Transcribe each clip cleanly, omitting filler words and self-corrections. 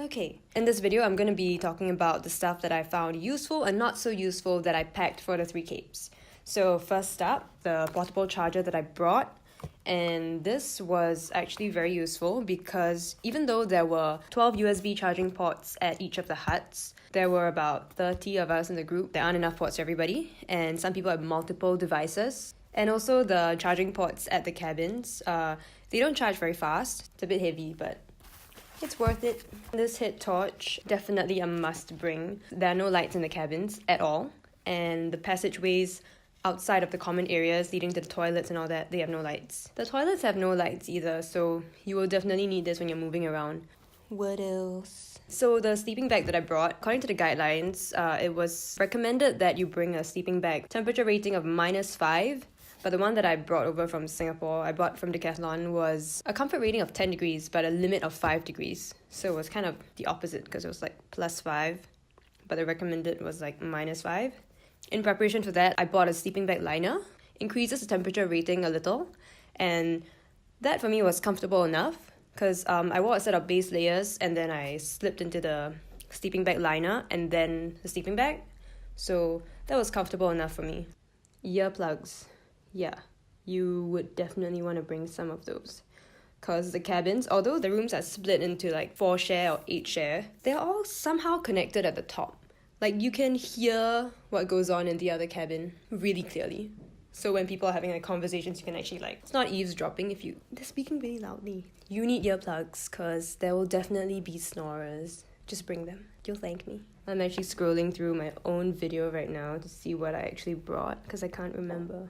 Okay, in this video I'm going to be talking about the stuff that I found useful and not so useful that I packed for the 3 capes. So first up, the portable charger that I brought. And this was actually very useful because even though there were 12 USB charging ports at each of the huts, there were about 30 of us in the group. There aren't enough ports for everybody, and some people have multiple devices. And also the charging ports at the cabins, they don't charge very fast. It's a bit heavy, but it's worth it. This head torch, definitely a must bring. There are no lights in the cabins at all, and the passageways outside of the common areas leading to the toilets and all that, they have no lights. The toilets have no lights either, so you will definitely need this when you're moving around. What else? So the sleeping bag that I brought, according to the guidelines, it was recommended that you bring a sleeping bag temperature rating of -5. But the one that I brought over from Singapore, I bought from Decathlon, was a comfort rating of 10 degrees, but a limit of 5 degrees. So it was kind of the opposite because it was like +5, but the recommended was like -5. In preparation for that, I bought a sleeping bag liner. Increases the temperature rating a little, and that for me was comfortable enough because I wore a set of base layers and then I slipped into the sleeping bag liner and then the sleeping bag. So that was comfortable enough for me. Earplugs. Yeah, you would definitely want to bring some of those. Because the cabins, although the rooms are split into like 4 share or 8 share, they're all somehow connected at the top. Like you can hear what goes on in the other cabin really clearly. So when people are having like conversations, you can actually like, it's not eavesdropping if they're speaking really loudly. You need earplugs because there will definitely be snorers. Just bring them. You'll thank me. I'm actually scrolling through my own video right now to see what I actually brought because I can't remember.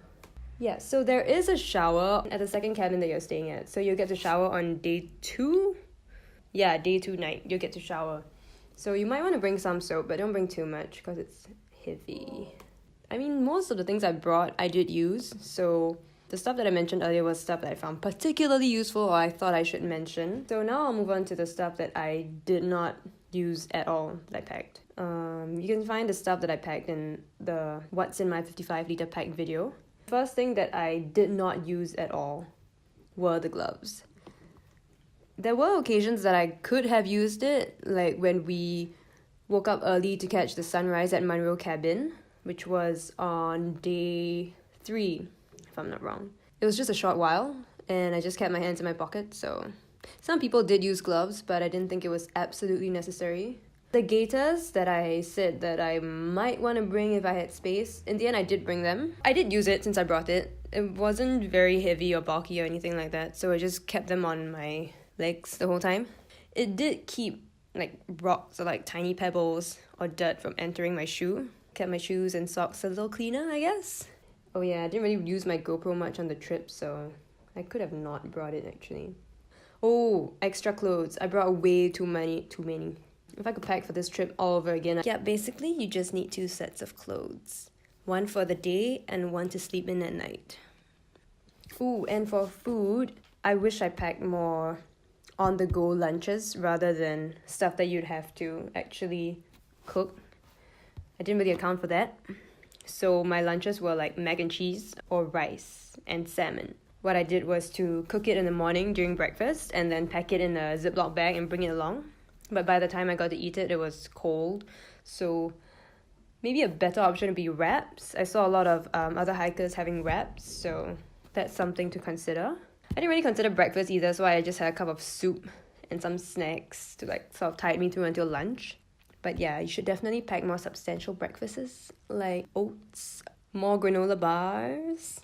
Yeah, so there is a shower at the second cabin that you're staying at. So you'll get to shower on day 2. Yeah, day 2 night, you'll get to shower. So you might want to bring some soap, but don't bring too much because it's heavy. I mean, most of the things I brought, I did use. So the stuff that I mentioned earlier was stuff that I found particularly useful or I thought I should mention. So now I'll move on to the stuff that I did not use at all that I packed. You can find the stuff that I packed in the What's in My 55-litre pack video. First thing that I did not use at all were the gloves. There were occasions that I could have used it, like when we woke up early to catch the sunrise at Munro Cabin, which was on day 3, if I'm not wrong. It was just a short while, and I just kept my hands in my pocket, so some people did use gloves, but I didn't think it was absolutely necessary. The gaiters that I said that I might want to bring if I had space, in the end I did bring them. I did use it since I brought it. It wasn't very heavy or bulky or anything like that, so I just kept them on my legs the whole time. It did keep like rocks or like tiny pebbles or dirt from entering my shoe. Kept my shoes and socks a little cleaner, I guess. Oh yeah, I didn't really use my GoPro much on the trip, so I could have not brought it actually. Oh, extra clothes. I brought way too many. If I could pack for this trip all over again. Yeah, basically you just need 2 sets of clothes. One for the day and one to sleep in at night. Ooh, and for food, I wish I packed more on-the-go lunches rather than stuff that you'd have to actually cook. I didn't really account for that. So my lunches were like mac and cheese or rice and salmon. What I did was to cook it in the morning during breakfast and then pack it in a Ziploc bag and bring it along. But by the time I got to eat it, it was cold. So maybe a better option would be wraps. I saw a lot of other hikers having wraps, so that's something to consider. I didn't really consider breakfast either, so I just had a cup of soup and some snacks to like sort of tide me through until lunch. But yeah, you should definitely pack more substantial breakfasts, like oats, more granola bars.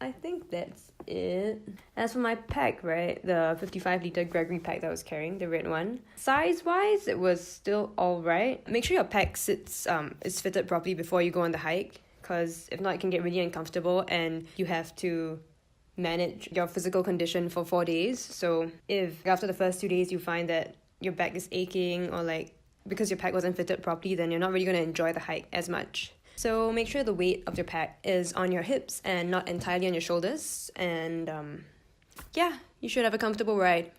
I think that's it. As for my pack, right, the 55-litre Gregory pack that I was carrying, the red one, size-wise, it was still alright. Make sure your pack is fitted properly before you go on the hike, because if not, it can get really uncomfortable and you have to manage your physical condition for 4 days. So if after the first 2 days you find that your back is aching or like because your pack wasn't fitted properly, then you're not really going to enjoy the hike as much. So make sure the weight of your pack is on your hips and not entirely on your shoulders. And yeah, you should have a comfortable ride.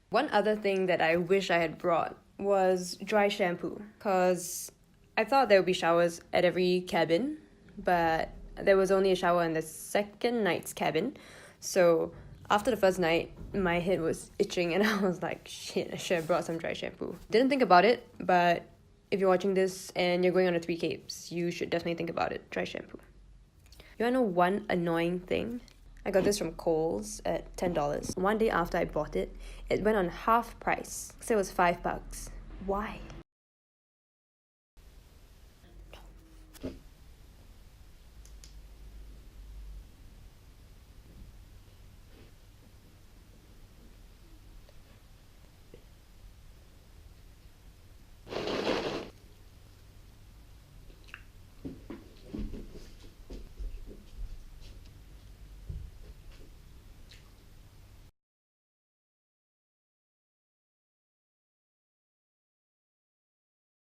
One other thing that I wish I had brought was dry shampoo, because I thought there would be showers at every cabin, but there was only a shower in the second night's cabin. So After the first night, my head was itching and I was like, shit, I should have brought some dry shampoo. Didn't think about it, but if you're watching this and you're going on a 3 capes, you should definitely think about it. Dry shampoo. You wanna know one annoying thing? I got this from Kohl's at $10. One day after I bought it, it went on half price. So it was $5. Why?